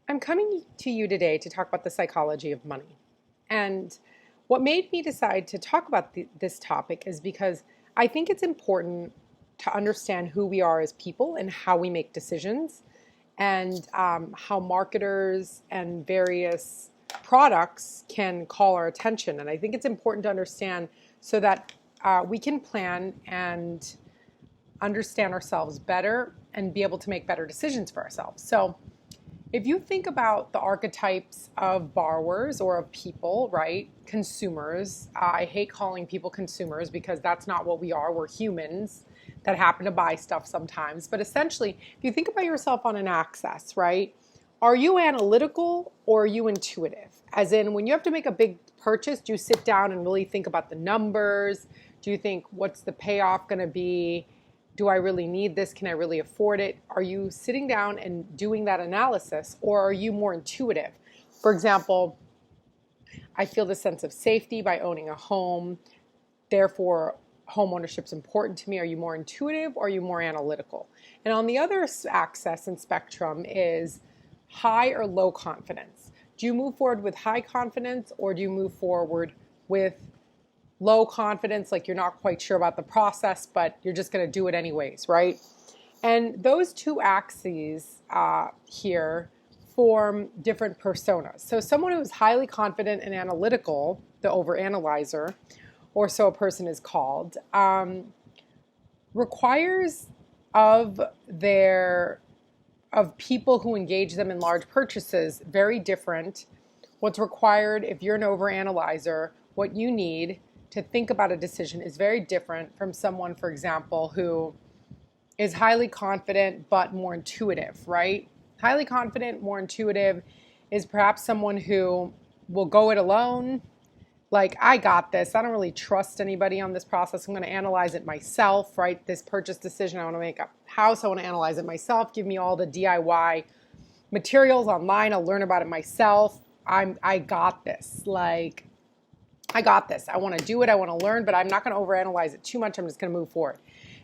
I'm coming to you today to talk about the psychology of money. And what made me decide to talk about this topic is because I think it's important to understand who we are as people and how we make decisions, and how marketers and various products can call our attention. And I think it's important to understand so that we can plan and understand ourselves better and be able to make better decisions for ourselves. So, if you think about the archetypes of borrowers or of people, right? Consumers. I hate calling people consumers because that's not what we are. We're humans that happen to buy stuff sometimes. But essentially, if you think about yourself on an axis, right? Are you analytical or are you intuitive? As in, when you have to make a big purchase, do you sit down and really think about the numbers? Do you think, what's the payoff going to be? Do I really need this? Can I really afford it? Are you sitting down and doing that analysis, or are you more intuitive? For example, I feel the sense of safety by owning a home. Therefore, home ownership is important to me. Are you more intuitive or are you more analytical? And on the other axis and spectrum is high or low confidence. Do you move forward with high confidence, or do you move forward with low confidence, like you're not quite sure about the process, but you're just going to do it anyways, right? And those two axes here form different personas. So someone who's highly confident and analytical, the overanalyzer, or so a person is called, requires of people who engage them in large purchases very different. What's required if you're an overanalyzer, what you need to think about a decision is very different from someone, for example, who is highly confident but more intuitive, right? Highly confident, more intuitive is perhaps someone who will go it alone. Like, I got this. I don't really trust anybody on this process. I'm going to analyze it myself, right? This purchase decision, I want to make a house. I want to analyze it myself. Give me all the DIY materials online. I'll learn about it myself. I got this. I got this. I want to do it. I want to learn, but I'm not going to overanalyze it too much. I'm just going to move forward.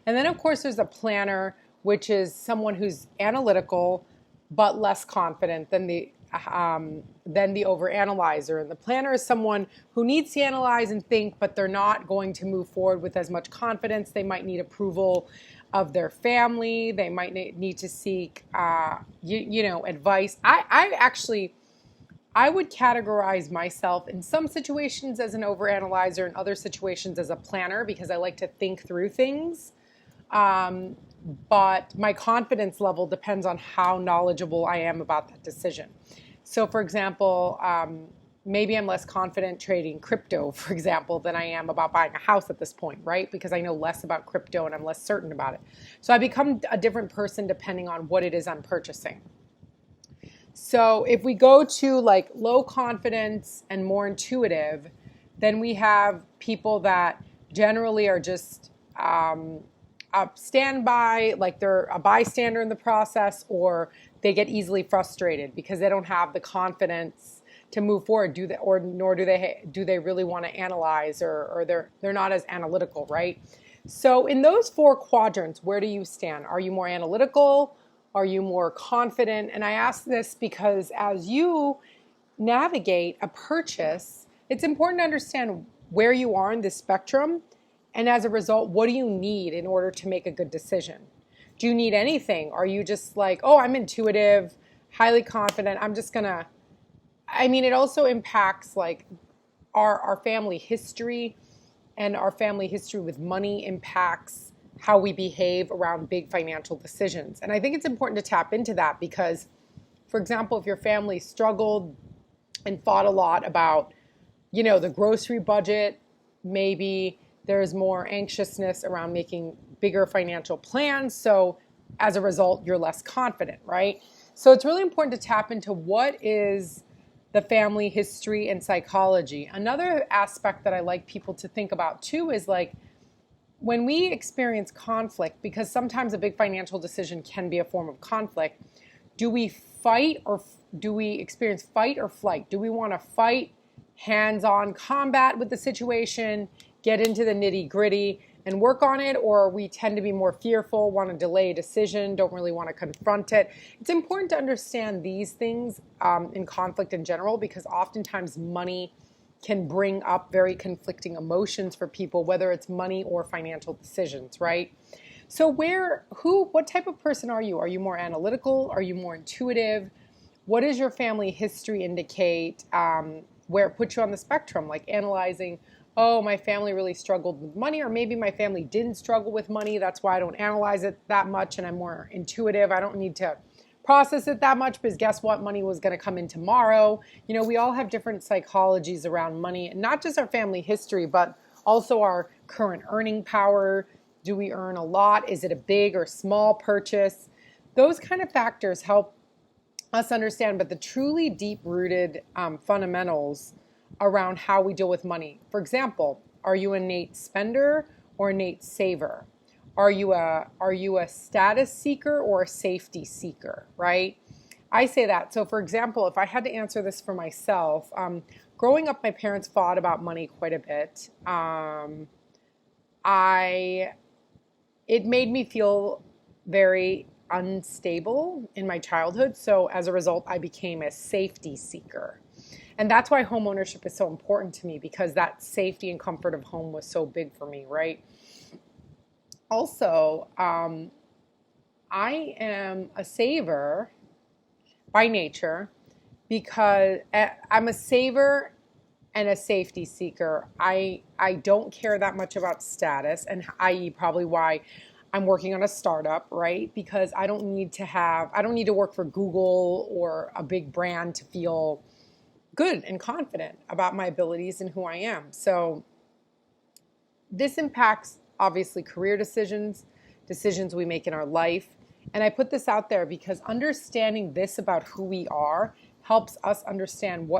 And then, of course, there's a planner, which is someone who's analytical but less confident than the overanalyzer. And the planner is someone who needs to analyze and think, but they're not going to move forward with as much confidence. They might need approval of their family. They might need to seek, advice. I would categorize myself in some situations as an overanalyzer, in other situations as a planner, because I like to think through things. But my confidence level depends on how knowledgeable I am about that decision. So, for example, maybe I'm less confident trading crypto, for example, than I am about buying a house at this point, right? Because I know less about crypto and I'm less certain about it. So I become a different person depending on what it is I'm purchasing. So if we go to like low confidence and more intuitive, then we have people that generally are just a standby, like they're a bystander in the process, or they get easily frustrated because they don't have the confidence to move forward. Nor do they really want to analyze, or they're not as analytical, right? So in those four quadrants, where do you stand? Are you more analytical? Are you more confident? And I ask this because as you navigate a purchase, it's important to understand where you are in this spectrum. And as a result, what do you need in order to make a good decision? Do you need anything? Are you just like, oh, I'm intuitive, highly confident. It also impacts like our family history, and our family history with money impacts how we behave around big financial decisions. And I think it's important to tap into that because, for example, if your family struggled and fought a lot about, the grocery budget, maybe there's more anxiousness around making bigger financial plans. So as a result, you're less confident, right? So it's really important to tap into what is the family history and psychology. Another aspect that I like people to think about too is like, when we experience conflict, because sometimes a big financial decision can be a form of conflict, do we fight, or do we experience fight or flight? Do we want to fight, hands-on combat with the situation, get into the nitty-gritty, and work on it, or we tend to be more fearful, want to delay a decision, don't really want to confront it. It's important to understand these things in conflict in general, because oftentimes money can bring up very conflicting emotions for people, whether it's money or financial decisions, right? So what type of person are you? Are you more analytical? Are you more intuitive? What does your family history indicate? Where it puts you on the spectrum, like analyzing, oh, my family really struggled with money, or maybe my family didn't struggle with money. That's why I don't analyze it that much, and I'm more intuitive. I don't need to process it that much, because guess what? Money was going to come in tomorrow. You know, we all have different psychologies around money, and not just our family history, but also our current earning power. Do we earn a lot? Is it a big or small purchase? Those kind of factors help us understand, but the truly deep-rooted fundamentals around how we deal with money. For example, are you an innate spender or innate saver? Are you a status seeker or a safety seeker, right? I say that. So for example, if I had to answer this for myself, growing up, my parents fought about money quite a bit. It made me feel very unstable in my childhood. So as a result, I became a safety seeker. And that's why home ownership is so important to me, because that safety and comfort of home was so big for me, right? Also, I am a saver by nature, because I'm a saver and a safety seeker. I don't care that much about status, and i.e. probably why I'm working on a startup, right? Because I don't need to work for Google or a big brand to feel good and confident about my abilities and who I am. So this impacts obviously career decisions we make in our life. And I put this out there because understanding this about who we are helps us understand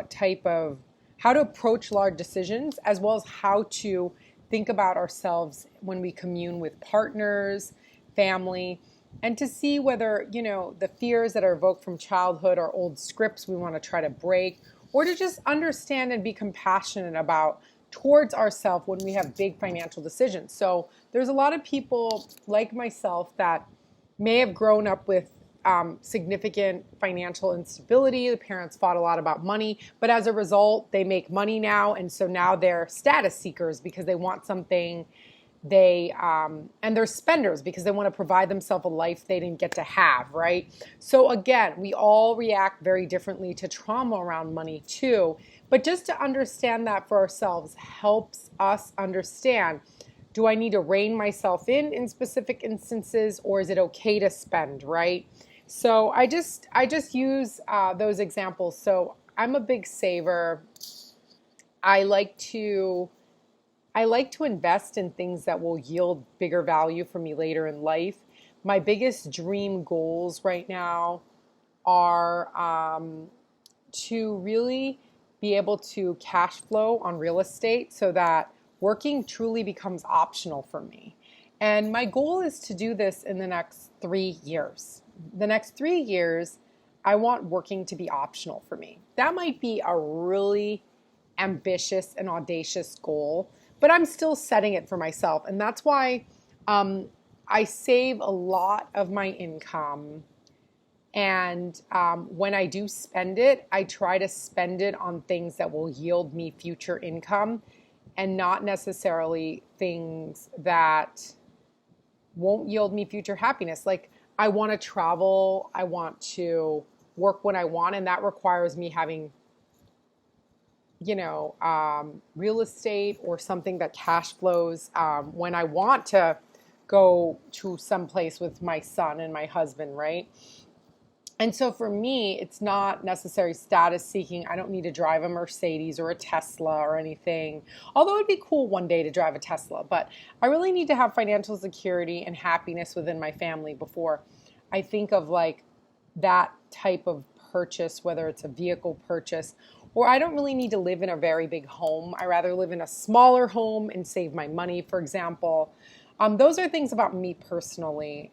how to approach large decisions, as well as how to think about ourselves when we commune with partners, family, and to see whether, the fears that are evoked from childhood are old scripts we want to try to break, or to just understand and be compassionate towards ourselves when we have big financial decisions. So there's a lot of people like myself that may have grown up with significant financial instability. The parents fought a lot about money, but as a result, they make money now, and so now they're status seekers because they want something. And they're spenders because they want to provide themselves a life they didn't get to have, right? So again, we all react very differently to trauma around money too, but just to understand that for ourselves helps us understand, do I need to rein myself in specific instances, or is it okay to spend, right? So I just use those examples. So I'm a big saver. I like to invest in things that will yield bigger value for me later in life. My biggest dream goals right now are to really be able to cash flow on real estate so that working truly becomes optional for me. And my goal is to do this in the next 3 years. The next 3 years, I want working to be optional for me. That might be a really ambitious and audacious goal, but I'm still setting it for myself. And that's why I save a lot of my income. And when I do spend it, I try to spend it on things that will yield me future income, and not necessarily things that won't yield me future happiness. Like, I want to travel, I want to work when I want, and that requires me having real estate or something that cash flows when I want to go to some place with my son and my husband, right? And so for me, it's not necessary status seeking. I don't need to drive a Mercedes or a Tesla or anything, although it'd be cool one day to drive a Tesla. But I really need to have financial security and happiness within my family before I think of like that type of purchase, whether it's a vehicle purchase, or I don't really need to live in a very big home. I rather live in a smaller home and save my money, for example. Those are things about me personally.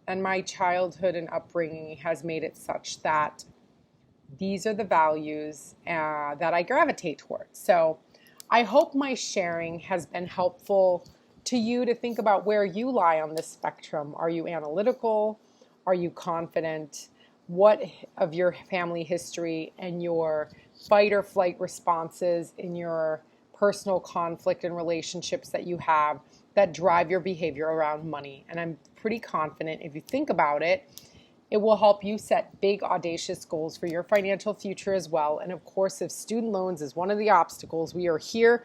And my childhood and upbringing has made it such that these are the values that I gravitate towards. So I hope my sharing has been helpful to you to think about where you lie on this spectrum. Are you analytical? Are you confident? What of your family history and your fight or flight responses in your personal conflict and relationships that you have that drive your behavior around money? And I'm pretty confident if you think about it, it will help you set big, audacious goals for your financial future as well. And of course, if student loans is one of the obstacles, we are here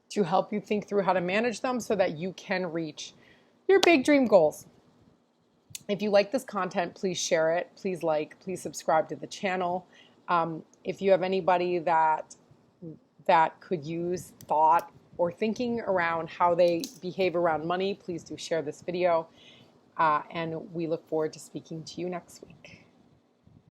to help you think through how to manage them so that you can reach your big dream goals. If you like this content, please share it. Please like, please subscribe to the channel. If you have anybody that could use thought or thinking around how they behave around money, please do share this video. And we look forward to speaking to you next week.